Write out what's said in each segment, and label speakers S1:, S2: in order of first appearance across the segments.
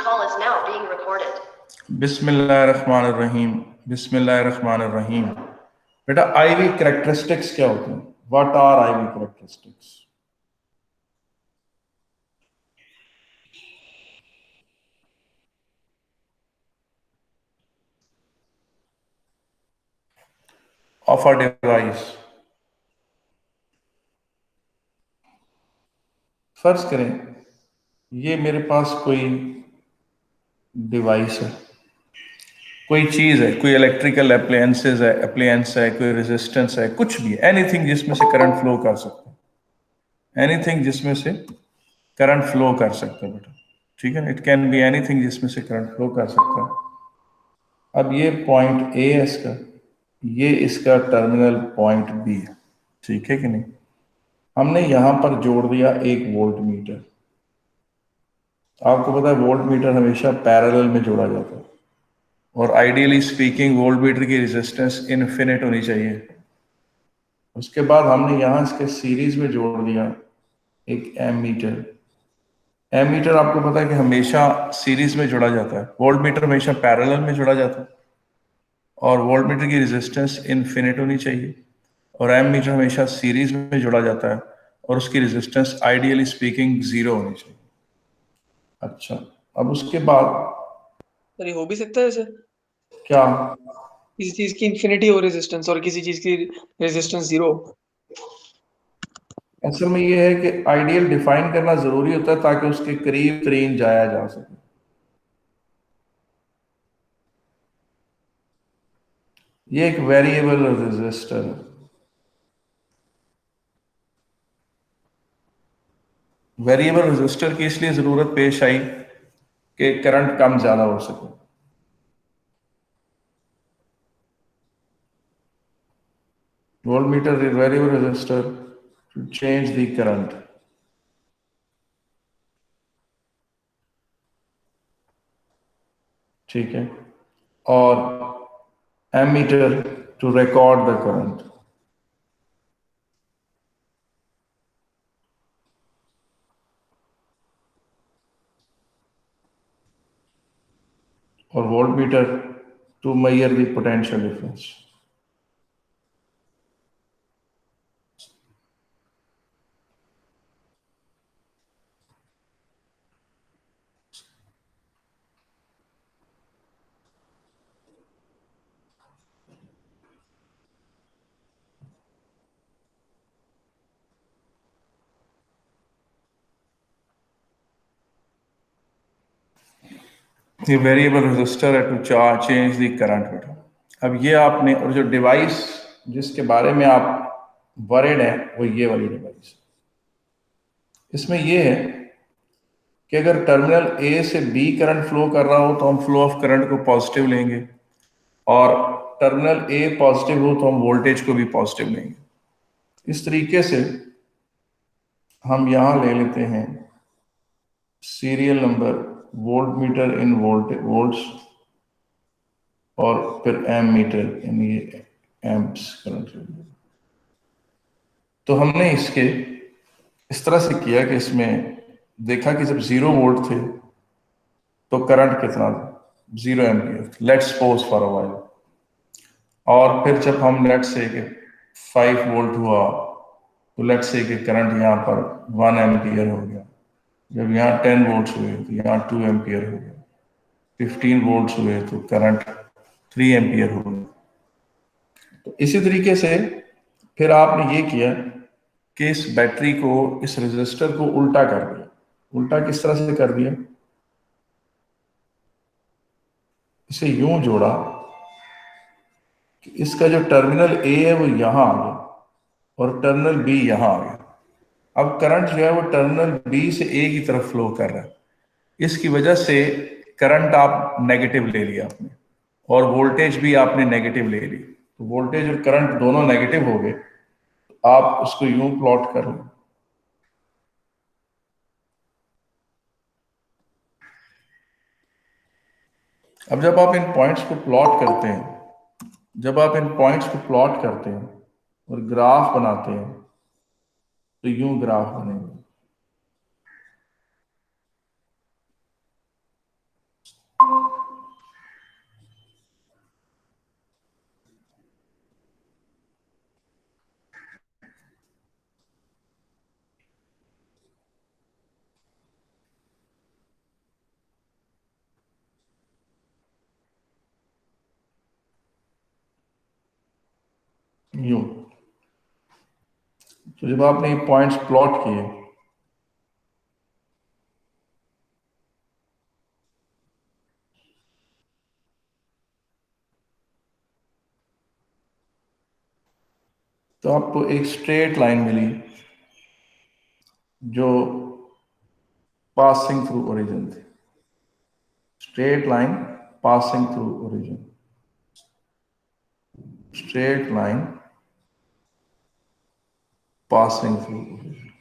S1: call is now being recorded.
S2: बिस्मिल्लाहिर्रहमानिर्रहीम। बिस्मिल्लाहिर्रहमानिर्रहीम। बेटा आईवी कैरेक्टरिस्टिक्स क्या होते हैं? What are IV characteristics? Of a device. फर्ज करें ये मेरे पास कोई डिवाइस है, कोई चीज है, कोई इलेक्ट्रिकल अप्लायंस है, कोई रेजिस्टेंस है, कुछ भी, एनीथिंग जिसमें से करंट फ्लो कर सकता है, एनीथिंग जिसमें से करंट फ्लो कर सकता है बेटा, ठीक है। इट कैन बी एनीथिंग जिसमें से करंट फ्लो कर सकता है। अब ये पॉइंट ए है इसका, ये इसका टर्मिनल पॉइंट बी है, ठीक है कि नहीं। हमने यहां पर जोड़ दिया एक वोल्ट मीटर। आपको पता है वोल्ट मीटर हमेशा पैरेलल में जोड़ा जाता है, और आइडियली स्पीकिंग वोल्ट मीटर की रेजिस्टेंस इनफिनिट होनी चाहिए। उसके बाद हमने यहाँ इसके सीरीज में जोड़ दिया एक एम मीटर। एम मीटर आपको पता है कि हमेशा सीरीज में जोड़ा जाता है, वोल्ट मीटर हमेशा पैरेलल में जोड़ा जाता है, और वोल्ट मीटर की रेजिस्टेंस इनफिनिट होनी चाहिए, और एम मीटर हमेशा सीरीज में जोड़ा जाता है, और उसकी रेजिस्टेंस आइडियली स्पीकिंग जीरो होनी चाहिए। अच्छा, अब उसके बाद
S3: सर ये हो भी सकता है सर,
S2: क्या?
S3: किसी चीज की इंफिनिटी हो रेजिस्टेंस और किसी चीज की रेजिस्टेंस जीरो।
S2: असल में ये है कि आइडियल डिफाइन करना जरूरी होता है ताकि उसके करीब तरीन जाया जा सके। ये एक वेरिएबल रेजिस्टर है। वेरिएबल रेजिस्टर की इसलिए जरूरत पेश आई कि करंट कम ज्यादा हो सके। Voltmeter variable resistor to change the current. ठीक है, और ammeter to record the current. और voltmeter to measure the potential difference. ये वेरिएबल रेजिस्टर है टू चेंज द करंट बेटा। अब ये आपने, और जो डिवाइस जिसके बारे में आप वरीड हैं वो ये वाली डिवाइस। इसमें ये है कि अगर टर्मिनल ए से बी करंट फ्लो कर रहा हो तो हम फ्लो ऑफ करंट को पॉजिटिव लेंगे, और टर्मिनल ए पॉजिटिव हो तो हम वोल्टेज को भी पॉजिटिव लेंगे। इस तरीके से हम यहां ले लेते हैं सीरियल नंबर वोल्ट मीटर इन वोल्ट्स, और फिर एम मीटर इन ये एम्प्स करंट। तो हमने इसके इस तरह से किया कि इसमें देखा कि जब 0 वोल्ट थे तो करंट कितना था, 0 ampere, let's suppose for a while. और फिर जब हम लेट्स से कि 5 वोल्ट हुआ तो लेट्स से कि करंट यहाँ पर 1 एम्पियर हो गया। जब यहाँ 10 वोल्ट हुए तो यहाँ 2 एम्पियर हो गया। 15 वोल्ट हुए तो करंट 3 एम्पियर हो गया। तो इसी तरीके से फिर आपने ये किया कि इस बैटरी को, इस रेजिस्टर को उल्टा कर दिया। उल्टा किस तरह से कर दिया? इसे यूं जोड़ा कि इसका जो टर्मिनल ए है वो यहां आ गया, और टर्मिनल बी यहां आ गया। अब करंट जो है वो टर्मिनल बी से ए की तरफ फ्लो कर रहा है। इसकी वजह से करंट आप नेगेटिव ले लिया आपने, और वोल्टेज भी आपने नेगेटिव ले ली। तो वोल्टेज और करंट दोनों नेगेटिव हो गए। आप उसको यूं प्लॉट कर लो। अब जब आप इन पॉइंट्स को प्लॉट करते हैं, जब आप इन पॉइंट्स को प्लॉट करते हैं और ग्राफ बनाते हैं तो यूं ग्राफ बनेगा। यूं। तो जब आपने ये पॉइंट्स प्लॉट किए, तो आपको एक स्ट्रेट लाइन मिली जो पासिंग थ्रू ओरिजिन थी। Straight line passing through origin, straight line passing through origin.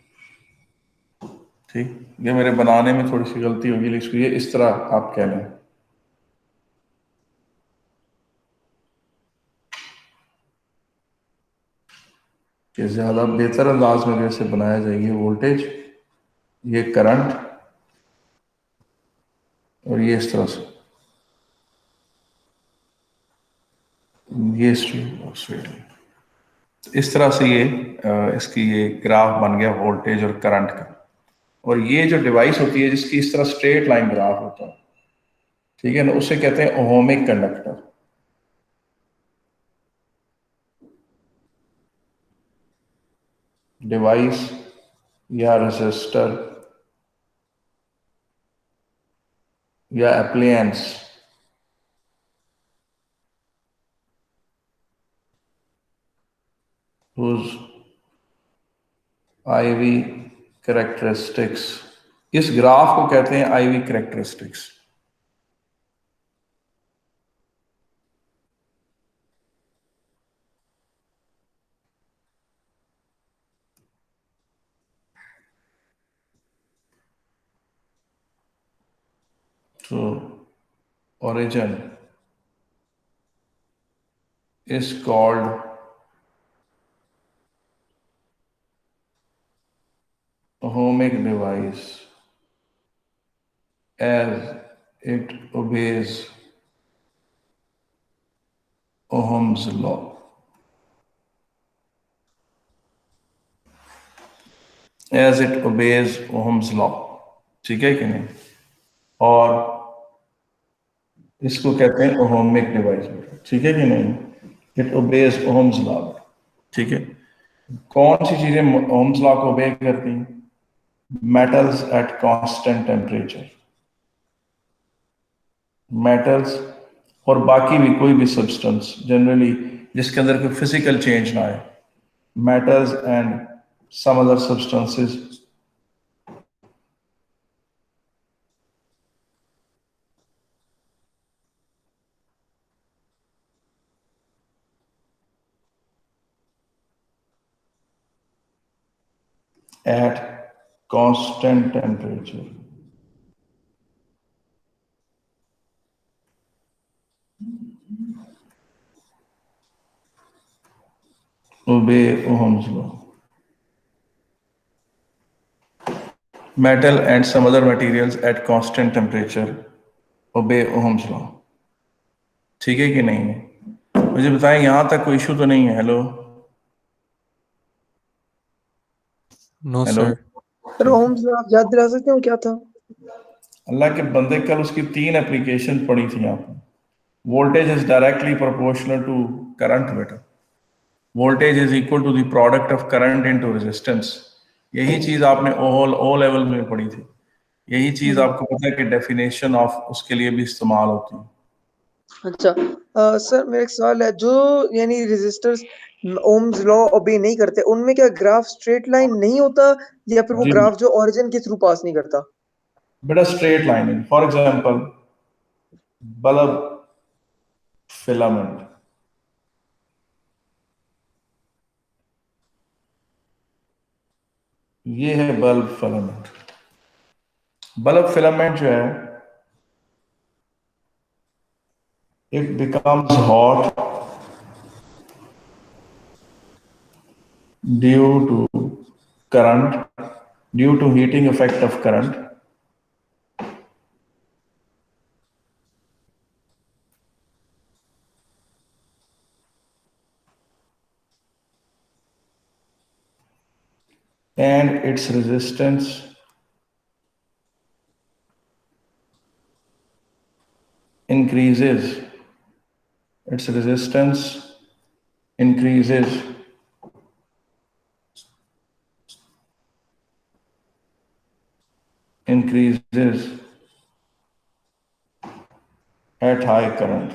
S2: ठीक, ये मेरे बनाने में थोड़ी सी गलती होगी, लेकिन इसको ये इस तरह आप कह लें कि ज्यादा बेहतर अंदाज में जैसे बनाया जाएगी। वोल्टेज, ये करंट, और ये इस तरह से, ये स्ट्रेट इस तरह से ये इसकी ये ग्राफ बन गया वोल्टेज और करंट का। और ये जो डिवाइस होती है जिसकी इस तरह स्ट्रेट लाइन ग्राफ होता है, ठीक है ना, उसे कहते हैं ओहमिक कंडक्टर। डिवाइस या रेजिस्टर या एप्लायंस whose IV characteristics, इस ग्राफ को कहते हैं IV characteristics। तो origin is called ohmic device as it obeys Ohm's law। As it obeys Ohm's law, ठीक है कि नहीं। और इसको कहते हैं ओहमिक डिवाइस, ठीक है कि नहीं। इट ओबेज ओहम्स लॉ, ठीक है। कौन सी चीजें ओहम्स लॉ को ओबे करती हैं? Metals at constant temperature, metals और बाकी भी कोई भी सब्सटेंस जनरली जिसके अंदर कोई फिजिकल चेंज ना आए, metals and some other substances at constant temperature obey Ohm's law। Metal and some other materials at constant temperature obey Ohm's law, ठीक है कि नहीं है। मुझे बताएं यहां तक कोई इशू तो नहीं है। Hello
S1: no
S2: hello.
S1: Sir.
S3: Sir Ohm's law आप याद दिला सकते हो क्या था?
S2: अल्लाह के बंदे, कल उसकी 3 एप्लीकेशन पढ़ी थी आपने। Voltage is directly proportional to current बेटा। Voltage is equal to the product of current into resistance. यही चीज आपने ओ लेवल में पढ़ी थी। यही चीज आपको पता है कि डेफिनेशन ऑफ उसके लिए भी इस्तेमाल होती है।
S3: अच्छा सर मेरा एक सवाल है, जो यानी रेजिस्टर्स ओम्स लॉ ओबे नहीं करते उनमें क्या ग्राफ स्ट्रेट लाइन नहीं होता, या फिर वो
S2: जी
S3: ग्राफ जो ओरिजिन के थ्रू पास नहीं करता?
S2: बेटा straight line, for example bulb filament, ये है बल्ब फिलामेंट। बल्ब फिलामेंट जो है, it becomes hot due to current, due to heating effect of current, and its resistance increases. Its resistance increases at high current.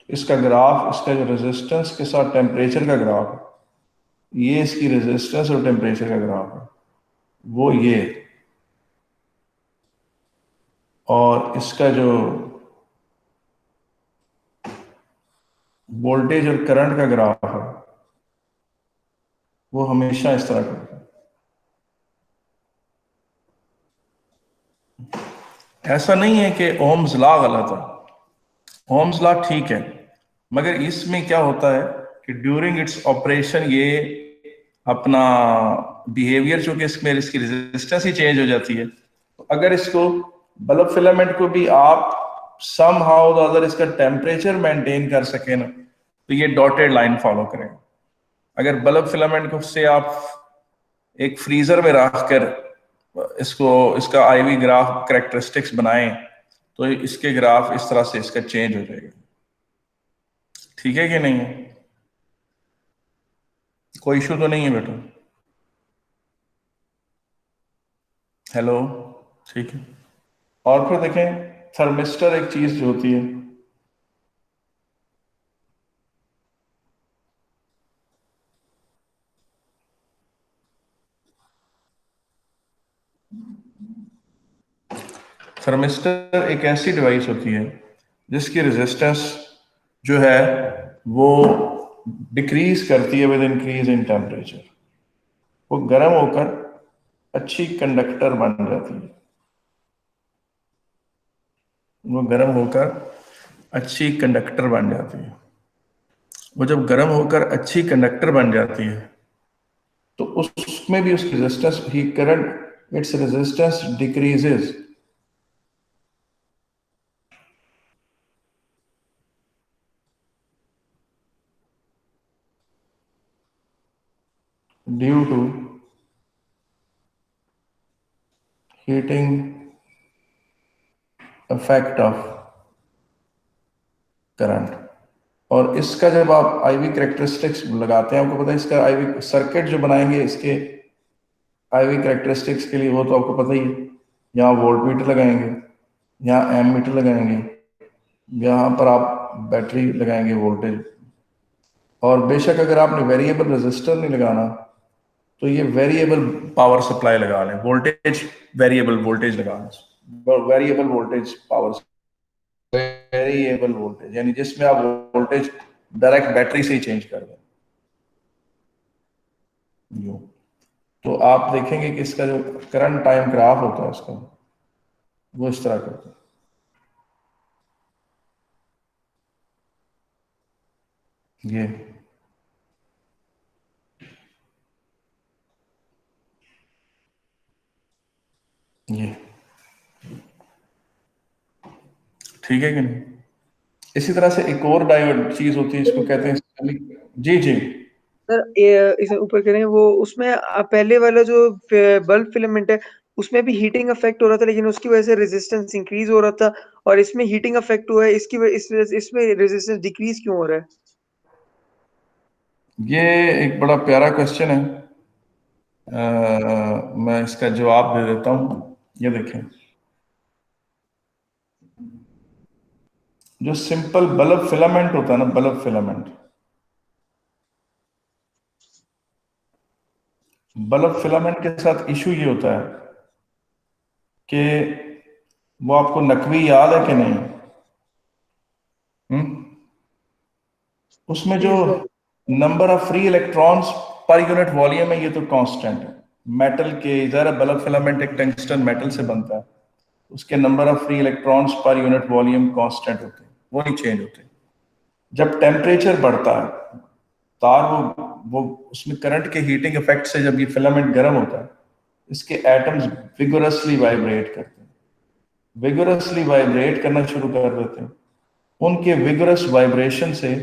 S2: इसका graph, इसका जो resistance के साथ temperature का ग्राफ है, ये इसकी रेजिस्टेंस और टेम्परेचर का ग्राफ है, वो ये, और इसका जो वोल्टेज और करंट का ग्राफ है वो हमेशा इस तरह का है। ऐसा नहीं है कि ओम्स लॉ गलत है, ओम्स लॉ ठीक है, मगर इसमें क्या होता है कि ड्यूरिंग इट्स ऑपरेशन ये अपना बिहेवियर, चूंकि इसमें इसकी रेजिस्टेंस ही चेंज हो जाती है, तो अगर इसको बल्ब फिलामेंट को भी आप सम हाउ द अदर इसका टेम्परेचर मेंटेन कर सके ना, तो ये डॉटेड लाइन फॉलो करेगा। अगर बल्ब फिलामेंट को से आप एक फ्रीजर में रख कर इसका आईवी ग्राफ कैरेक्टरिस्टिक्स बनाएं, तो इसके ग्राफ इस तरह से इसका चेंज हो जाएगा। ठीक है कि नहीं है? कोई इशू तो नहीं है बेटा? हेलो, ठीक है। और फिर देखें, थर्मिस्टर एक चीज जो होती है, थर्मिस्टर एक ऐसी डिवाइस होती है जिसकी रेजिस्टेंस जो है वो डिक्रीज करती है विद इंक्रीज इन टेम्परेचर। वो गर्म होकर अच्छी कंडक्टर बन जाती है, वो गर्म होकर अच्छी कंडक्टर बन जाती है। वो जब गर्म होकर अच्छी कंडक्टर बन जाती है तो उसमें भी उसकी रेजिस्टेंस, ही current its resistance decreases due to heating effect of current. और इसका जब आप आईवी कैरेक्टरिस्टिक्स लगाते हैं, आपको पता है इसका आईवी सर्किट जो बनाएंगे इसके आईवी कैरेक्टरिस्टिक्स के लिए, वो तो आपको पता ही है। यहाँ वोल्ट मीटर लगाएंगे, यहाँ एम मीटर लगाएंगे, यहाँ पर आप बैटरी लगाएंगे वोल्टेज, और बेशक अगर आपने वेरिएबल रेजिस्टर नहीं लगाना तो ये वेरिएबल पावर सप्लाई लगा लें, वोल्टेज वेरिएबल वोल्टेज लगा लें, variable voltage power, variable voltage यानी जिसमें आप वोल्टेज डायरेक्ट बैटरी से ही चेंज कर दें। तो आप देखेंगे कि इसका जो करंट टाइम ग्राफ होता है इसका, वो इस तरह का होता है। ये ठीक है कि नहीं? इसी तरह से एक और डायोड चीज होती है, इसको कहते हैं, जी जी
S3: सर इसे ऊपर करें, वो उसमें पहले वाला जो बल्ब फिलामेंट है उसमें भी हीटिंग इफेक्ट हो रहा था, लेकिन उसकी वजह से रेजिस्टेंस इंक्रीज हो रहा था, और इसमें हीटिंग इफेक्ट हुआ है, इसमें रेजिस्टेंस डिक्रीज क्यों हो रहा है?
S2: ये एक बड़ा प्यारा क्वेश्चन है। मैं इसका जवाब दे देता हूं। ये देखें, जो सिंपल बल्ब फिलामेंट होता है ना, बल्ब फिलामेंट, बल्ब फिलामेंट के साथ इशू ये होता है कि वो आपको नकवी याद है कि नहीं? उसमें जो number of free electrons per unit volume है, ये तो कांस्टेंट है। मेटल के जरा बल्ब फिलामेंट एक टंगस्टन मेटल से बनता है, उसके number of free electrons per unit volume constant होते हैं, वो नहीं चेंज होते। जब टेम्परेचर बढ़ता है, तार वो उसमें करंट के हीटिंग इफेक्ट से जब ये फिलामेंट गर्म होता है, इसके एटम्स विगोरसली वाइब्रेट करते हैं, विगोरसली वाइब्रेट करना शुरू कर देते हैं। उनके विगोरस वाइब्रेशन से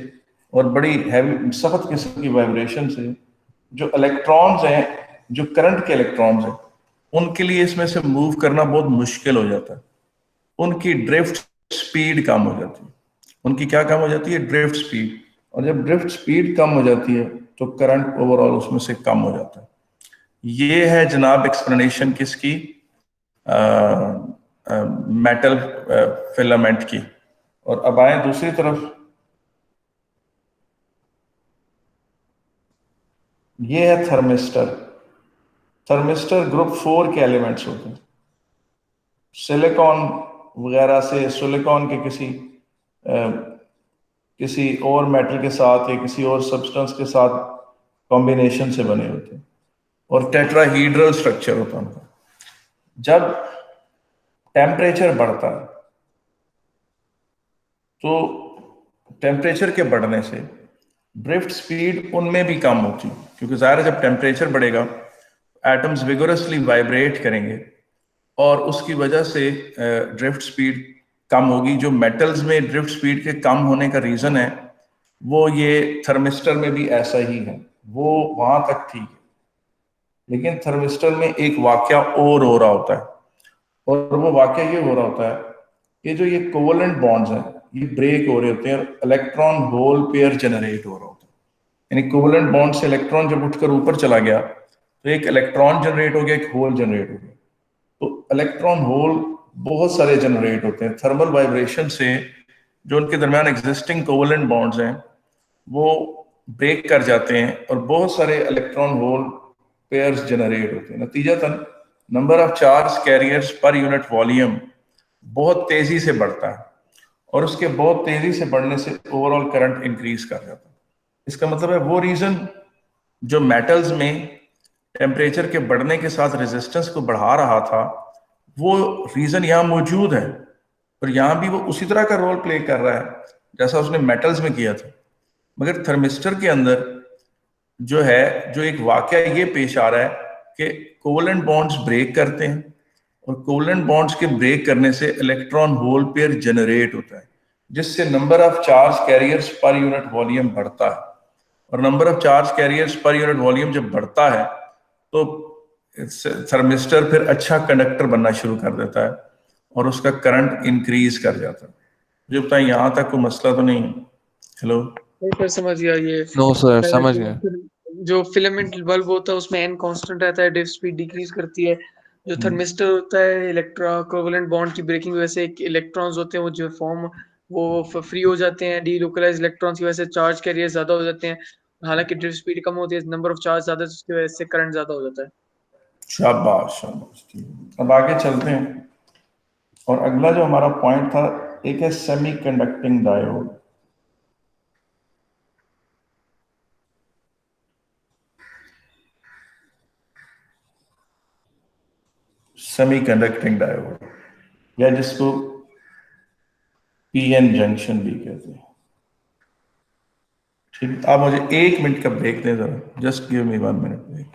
S2: और बड़ी हैवी सख्त किस्म की वाइब्रेशन से जो इलेक्ट्रॉन्स हैं, जो करंट के इलेक्ट्रॉन्स हैं, उनके लिए इसमें से मूव करना बहुत मुश्किल हो जाता है। उनकी ड्रिफ्ट स्पीड कम हो जाती है। उनकी क्या कम हो जाती है? Drift speed. और जब ड्रिफ्ट स्पीड कम हो जाती है तो करंट ओवरऑल उसमें से कम हो जाता है। ये है जनाब एक्सप्लेनेशन किसकी? मेटल फिलामेंट की। और अब आए दूसरी तरफ, ये है थर्मिस्टर। थर्मिस्टर ग्रुप 4 के एलिमेंट्स होते हैं। सिलिकॉन वगैरह से, सिलिकॉन के किसी और मेटल के साथ या किसी और सब्सटेंस के साथ कॉम्बिनेशन से बने होते हैं और टेट्राहीड्रल स्ट्रक्चर होता है उनका। जब टेम्परेचर बढ़ता है तो टेम्परेचर के बढ़ने से ड्रिफ्ट स्पीड उनमें भी कम होती है, क्योंकि ज़ाहिर है जब टेम्परेचर बढ़ेगा एटम्स विगोरसली वाइब्रेट करेंगे और उसकी वजह से ड्रिफ्ट स्पीड कम होगी। जो मेटल्स में ड्रिफ्ट स्पीड के कम होने का रीज़न है वो ये थर्मिस्टर में भी ऐसा ही है, वो वहां तक ठीक है। लेकिन थर्मिस्टर में एक वाकया और हो रहा होता है, और वो वाकया ये हो रहा होता है कि जो ये कोवलेंट बॉन्ड्स हैं ये ब्रेक हो रहे होते हैं और इलेक्ट्रॉन होल पेयर जनरेट हो रहा होता है। यानी कोवलेंट बॉन्ड से इलेक्ट्रॉन जब उठकर ऊपर चला गया तो एक इलेक्ट्रॉन जनरेट हो गया, एक होल जनरेट हो गया। तो इलेक्ट्रॉन होल बहुत सारे जनरेट होते हैं थर्मल वाइब्रेशन से। जो उनके दरमियान एग्जिस्टिंग कोवलेंट बॉन्ड्स हैं वो ब्रेक कर जाते हैं और बहुत सारे इलेक्ट्रॉन होल पेयर्स जनरेट होते हैं। नतीजतन number of charge carriers per unit volume बहुत तेजी से बढ़ता है और उसके बहुत तेजी से बढ़ने से ओवरऑल करंट इंक्रीज कर जाता है। इसका मतलब है वो रीजन जो मेटल्स में टेम्परेचर के बढ़ने के साथ रेजिस्टेंस को बढ़ा रहा था, वो रीजन यहाँ मौजूद है और यहाँ भी वो उसी तरह का रोल प्ले कर रहा है जैसा उसने मेटल्स में किया था। मगर थर्मिस्टर के अंदर जो है, जो एक वाकया ये पेश आ रहा है कि कोवलेंट बॉन्ड्स ब्रेक करते हैं और कोवलेंट बॉन्ड्स के ब्रेक करने से इलेक्ट्रॉन होल पेयर जनरेट होता है, जिससे number of charge carriers per unit volume बढ़ता है। और number of charge carriers per unit volume जब बढ़ता है तो थर्मिस्टर फिर अच्छा कंडक्टर बनना शुरू कर देता है और उसका करंट इंक्रीज कर जाता है। मुझे बताएं, यहाँ तक कोई मसला तो नहीं? हेलो?
S3: नहीं सर, समझ गया ये।
S1: नो सर,
S3: मैं
S1: समझ गए।
S3: जो फिलामेंट बल्ब होता है उसमें एन कांस्टेंट रहता है, ड्रिफ्ट स्पीड डिक्रीज करती है। जो थर्मिस्टर होता है, इलेक्ट्रो कोवेलेंट बॉन्ड की ब्रेकिंग की वजह से इलेक्ट्रॉन्स होते हैं वो जो फॉर्म वो फ्री हो जाते हैं। डीलोकलाइज इलेक्ट्रॉन्स की वजह से चार्ज कैरियर ज्यादा हो जाते हैं। हालांकि ड्रिफ्ट स्पीड कम होती है, नंबर ऑफ चार्ज ज्यादा है, उसकी वजह से करंट ज्यादा हो जाता है।
S2: शाबाश शाबाश, ठीक है। अब आगे चलते हैं और अगला जो हमारा पॉइंट था, एक है semi conducting diode. Semi conducting diode या जिसको पीएन जंक्शन भी कहते हैं। ठीक, आप मुझे 1 मिनट का ब्रेक दें जरा, just give me 1 minute break.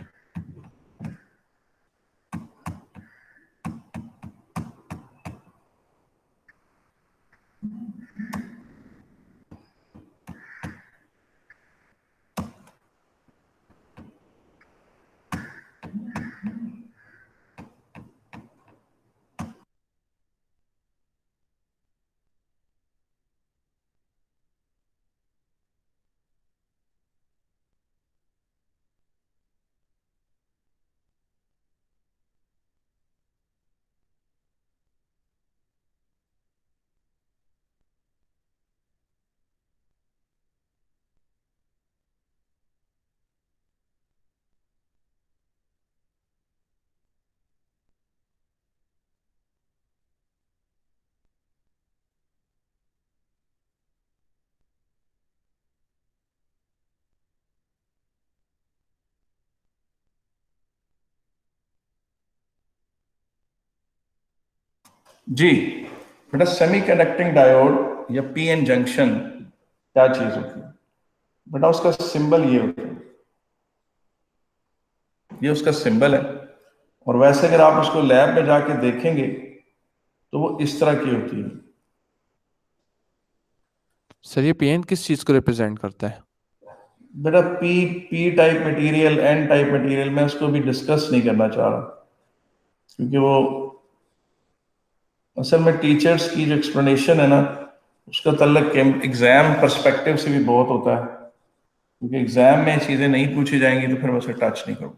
S2: जी बेटा, सेमी कंडक्टिंग डायोड या पीएन जंक्शन क्या चीज होती है? बेटा उसका सिंबल ये होता है, ये उसका सिंबल है। और वैसे अगर आप उसको लैब में जाके देखेंगे तो वो इस तरह की होती है।
S1: सर ये पीएन किस चीज को रिप्रेजेंट करता है?
S2: बेटा P type material, N type material, मैं उसको भी डिस्कस नहीं करना चाह रहा, क्योंकि वो असल में टीचर्स की जो एक्सप्लेनेशन है ना, उसका तल्लक एग्जाम पर्सपेक्टिव से भी बहुत होता है, क्योंकि एग्जाम में चीजें नहीं पूछी जाएंगी तो फिर मैं उसे टच नहीं करूँ।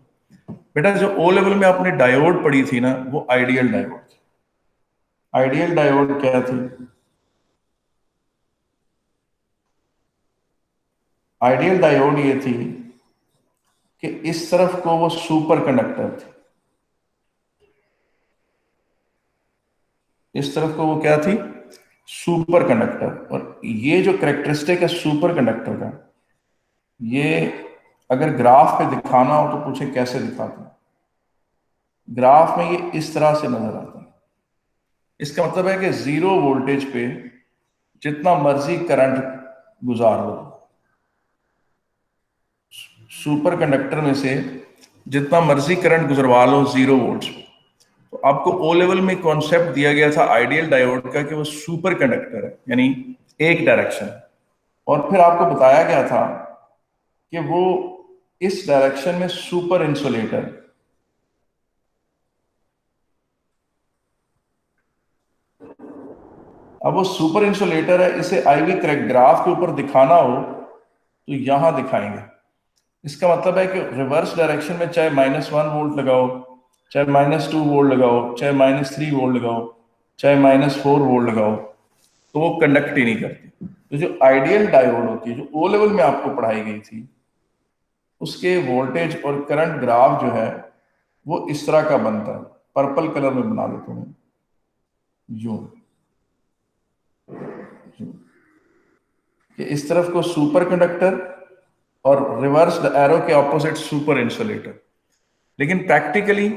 S2: बेटा जो ओ लेवल में आपने डायोड पढ़ी थी ना, वो आइडियल डायोड थी। आइडियल डायोड क्या थी? आइडियल डायोड ये थी कि इस तरफ को वो सुपर कंडक्टर थी, इस तरफ को वो क्या थी? Super conductor. और ये जो करेक्टरिस्टिक है सुपर कंडक्टर का, ये अगर ग्राफ पे दिखाना हो तो पूछे कैसे दिखाते हैं? ग्राफ में ये इस तरह से नजर आता है। इसका मतलब है कि जीरो वोल्टेज पे जितना मर्जी करंट गुजार लो, सुपर कंडक्टर में से जितना मर्जी करंट गुजरवा लो जीरो वोल्ट्स पे। तो आपको ओ लेवल में कॉन्सेप्ट दिया गया था आइडियल डायोड का कि वो सुपर कंडक्टर है, यानी एक डायरेक्शन। और फिर आपको बताया गया था कि वो इस डायरेक्शन में सुपर इंसुलेटर। अब वो सुपर इंसुलेटर है, इसे आईवी ग्राफ के ऊपर दिखाना हो तो यहां दिखाएंगे। इसका मतलब है कि रिवर्स डायरेक्शन में चाहे -1 वोल्ट लगाओ, चाहे -2 वोल्ट लगाओ, चाहे -3 वोल्ट लगाओ, चाहे -4 वोल्ट लगाओ, तो वो कंडक्ट ही नहीं करती। तो जो आइडियल डायोड होती है, जो ओ लेवल में आपको पढ़ाई गई थी, उसके वोल्टेज और करंट ग्राफ जो है वो इस तरह का बनता है। पर्पल कलर में बना देता हूं, यूं यूं, कि इस तरफ को सुपर कंडक्टर और रिवर्स एरो के ऑपोजिट सुपर इंसुलेटर। लेकिन प्रैक्टिकली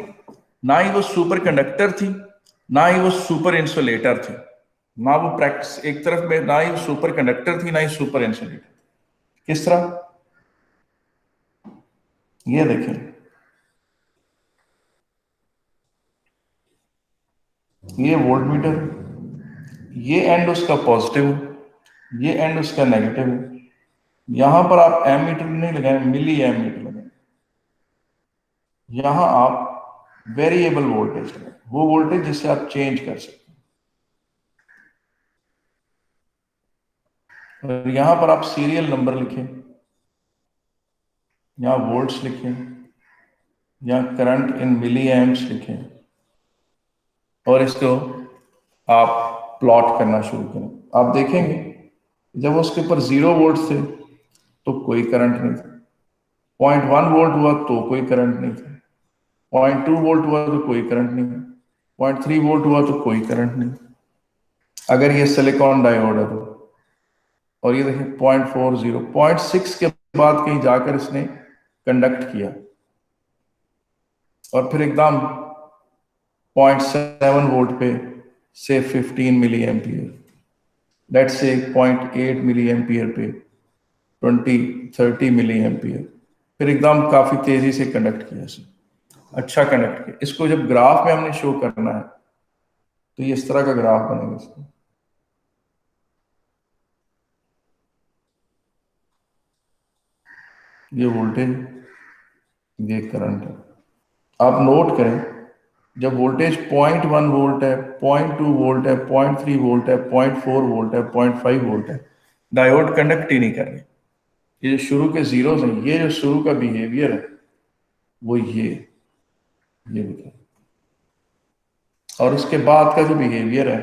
S2: ना ही वो सुपर कंडक्टर थी, ना ही वो सुपर इंसुलेटर थी, ना वो प्रैक्टिस एक तरफ में, ना ही सुपर कंडक्टर थी, ना ही सुपर इंसुलेटर। किस तरह? ये देखें, ये वोल्ट मीटर, ये एंड उसका पॉजिटिव, ये एंड उसका नेगेटिव है। यहां पर आप एम मीटर नहीं लगाए, मिली एम मीटर लगाए। यहां आप वेरिएबल वोल्टेज लगाए, वो वोल्टेज जिसे आप चेंज कर सकते हैं। और यहां पर आप सीरियल नंबर लिखें, यहां वोल्ट्स लिखें, यहां करंट इन मिली एम्प्स लिखें, और इसको आप प्लॉट करना शुरू करें। आप देखेंगे जब उसके ऊपर 0 वोल्ट थे तो कोई करंट नहीं था, 0.1 वोल्ट हुआ तो कोई करंट नहीं था, 0.2 वोल्ट हुआ तो कोई करंट नहीं, 0.3 वोल्ट हुआ तो कोई करंट नहीं, अगर ये सिलिकॉन डायोड है तो। और ये देखिए 0.40, 0.6 के बाद कहीं जाकर इसने कंडक्ट किया, और फिर एकदम 0.7 वोल्ट पे से 15 milli ampere, let's say 0.8 milli ampere पे 20-30 मिली एम्पियर, फिर एकदम काफी तेजी से कंडक्ट किया इसने, अच्छा कंडक्ट किया। इसको जब ग्राफ में हमने शो करना है तो ये इस तरह का ग्राफ बनेगा इसका। ये वोल्टेज, ये करंट है। आप नोट करें, जब वोल्टेज 0.1 वोल्ट है, 0.2 वोल्ट है, 0.3 वोल्ट है, 0.4 वोल्ट है, 0.5 वोल्ट है, डायोड कंडक्ट ही नहीं कर रहे। ये जो शुरू के जीरोस हैं, ये जो शुरू का बिहेवियर है वो ये देखिए। और उसके बाद का जो बिहेवियर है,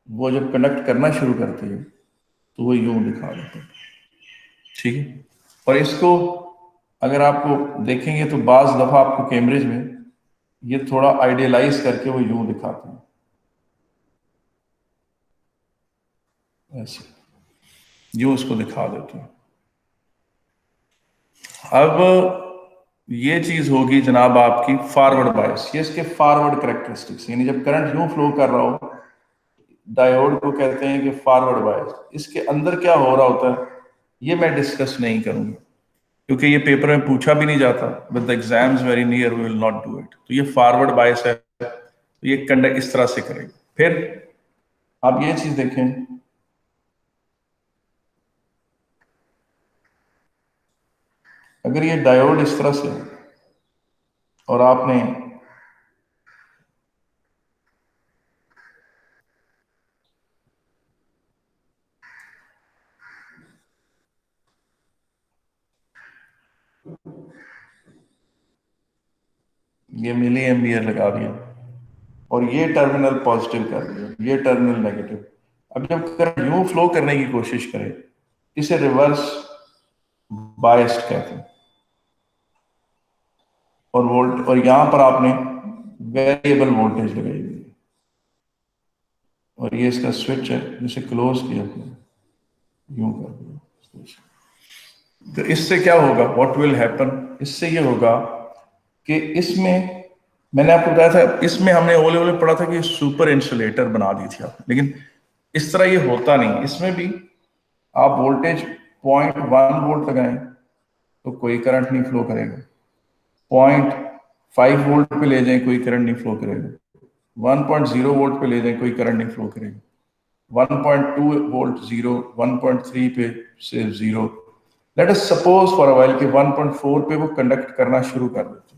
S2: वो जब कंडक्ट करना शुरू करती है तो वो यूं दिखा देते हैं। ठीक है। और इसको अगर आपको देखेंगे तो बाज दफा आपको कैम्ब्रिज में ये थोड़ा आइडियलाइज करके वो यूं दिखाते हैं, ऐसे यूं उसको दिखा देते हैं। अब ये चीज होगी जनाब आपकी फॉरवर्ड बायस, ये इसके फॉरवर्ड करेक्टरिस्टिक्स, यानी जब करंट यूं फ्लो कर रहा हो, डायोड को कहते हैं कि फॉरवर्ड बायस। इसके अंदर क्या हो रहा होता है ये मैं डिस्कस नहीं करूंगा, क्योंकि ये पेपर में पूछा भी नहीं जाता। With the exams very near we will not do it. तो ये फॉरवर्ड बायस है, तो ये कंडक्ट इस तरह से करेगा। फिर आप ये चीज देखें, अगर ये डायोड इस तरह से और आपने ये मिली एम्बियर लगा दिया और ये टर्मिनल पॉजिटिव कर दिया, ये टर्मिनल नेगेटिव। अब जब करंट यूं फ्लो करने की कोशिश करे, इसे रिवर्स बायस्ड कहते हैं। और यहां पर आपने वेरिएबल वोल्टेज लगाई हुई है और ये इसका स्विच है जिसे क्लोज किया यूं कर दिया। तो इससे क्या होगा, व्हाट विल हैपन, इससे ये होगा कि इसमें मैंने आपको बताया था, इसमें हमने ओले ओले पढ़ा था कि सुपर इंसुलेटर बना दी थी आपने, लेकिन इस तरह ये होता नहीं। इसमें भी आप वोल्टेज 0.1 वोल्ट लगाएं तो कोई करंट नहीं फ्लो करेगा, 0.5 वोल्ट पे ले जाएं कोई करंट नहीं फ्लो करेगा, 1.0 वोल्ट पे ले जाएं कोई करंट नहीं फ्लो करेगा, 1.2 वोल्ट जीरो, 1.3 पे से zero. Let us suppose for a while कि 1.4 पे वो कंडक्ट करना शुरू कर देते,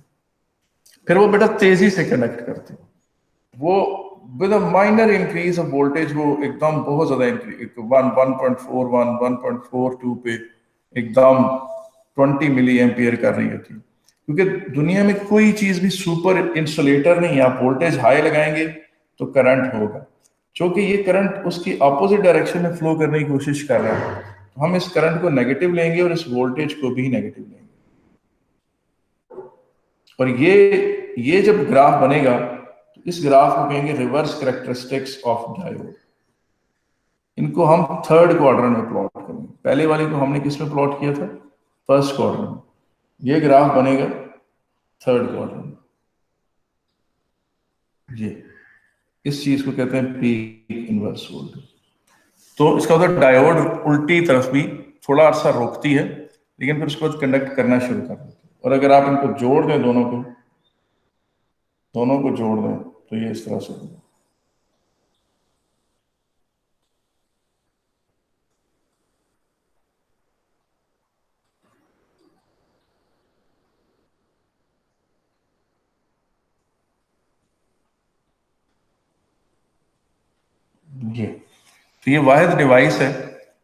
S2: फिर वो बेटा तेजी से कंडक्ट करते, वो with a minor increase of voltage वो एकदम बहुत ज्यादा इंक्रीज 1.41 1.42 पे एकदम 20 मिली एम्पियर कर रही होती, क्योंकि दुनिया में कोई चीज भी सुपर इंसुलेटर नहीं है। आप वोल्टेज हाई लगाएंगे तो करंट होगा, क्योंकि ये करंट उसकी ऑपोजिट डायरेक्शन में फ्लो करने की कोशिश कर रहा है, तो हम इस करंट को नेगेटिव लेंगे और इस वोल्टेज को भी नेगेटिव लेंगे। और ये जब ग्राफ बनेगा तो इस ग्राफ को कहेंगे रिवर्स कैरेक्टरिस्टिक्स ऑफ डायोड। इनको हम थर्ड क्वाड्रेंट में प्लॉट करेंगे। पहले वाले को हमने किस में प्लॉट किया था, फर्स्ट क्वाड्रेंट में। ये ग्राफ बनेगा थर्ड क्वाड्रेंट में। ये इस चीज को कहते हैं पीक इनवर्स वोल्टेज। तो इसका मतलब डायोड उल्टी तरफ भी थोड़ा अरसा रोकती है, लेकिन फिर उसके बाद कंडक्ट करना शुरू कर देती है। और अगर आप इनको जोड़ दें, दोनों को जोड़ दें तो ये इस तरह से होगा। ये तो ये वाहिद डिवाइस है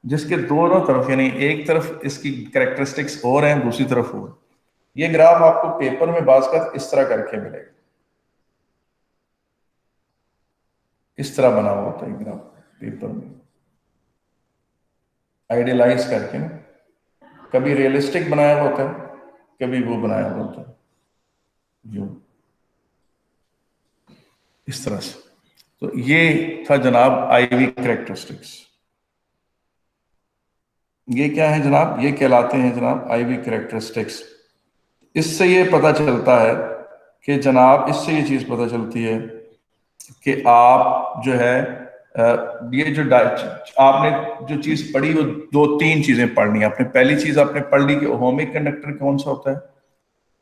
S2: जिसके दोनों तरफ, यानी एक तरफ इसकी कैरेक्टरिस्टिक्स और हैं, दूसरी तरफ और। ये ग्राफ आपको पेपर में बाज़ इस तरह करके मिलेगा, इस तरह बना हुआ होता है ग्राफ पेपर में, आइडियलाइज करके ना। कभी रियलिस्टिक बनाया हुआ होता है, कभी वो बनाया हुआ होता है जो इस तरह से। तो ये था जनाब आईवी कैरेक्टरिस्टिक्स। ये क्या है जनाब, ये कहलाते हैं जनाब आईवी कैरेक्टरिस्टिक्स। इससे ये पता चलता है कि जनाब, इससे ये चीज पता चलती है कि आप जो है ये जो आपने जो चीज पढ़ी वो दो तीन चीजें पढ़नी है आपने। पहली चीज आपने पढ़ ली कि ओहमिक कंडक्टर कौन सा होता है।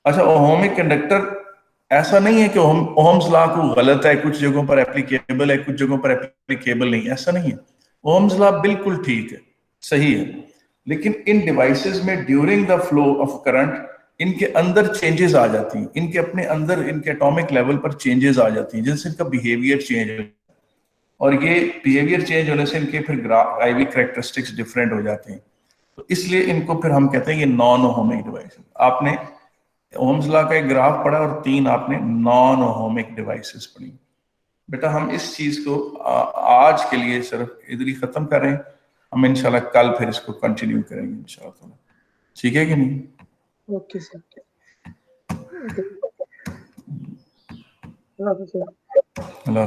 S2: अच्छा, ओहमिक कंडक्टर ऐसा नहीं है कि ओहम्स लॉ को गलत है, कुछ जगहों पर एप्लीकेबल है, कुछ जगहों पर एप्लीकेबल नहीं, ऐसा नहीं है। ओहम्स लॉ बिल्कुल ठीक है, सही है, लेकिन इन डिवाइसेस में during the flow of current इनके अंदर चेंजेस आ जाती हैं, इनके अपने अंदर इनके एटॉमिक लेवल पर चेंजेस आ जाती हैं, जिनसे इनका बिहेवियर चेंज हो, और ये बिहेवियर चेंज होने से इनके फिर आईवी कैरेक्टरिस्टिक्स डिफरेंट हो जाते हैं। तो इसलिए इनको फिर हम कहते हैं ये नॉन ओहमिक डिवाइस। आपने ओहम्स लॉ का एक ग्राफ पढ़ा और 3 आपने नॉन ओहमिक डिवाइसेस पढ़ी। बेटा हम इस चीज को आज के लिए सिर्फ इधर ही खत्म कर रहे हैं, हम इंशाल्लाह कल फिर इसको कंटिन्यू करेंगे इंशाल्लाह। ठीक है कि नहीं?
S3: Okay sir.
S2: अल्लाह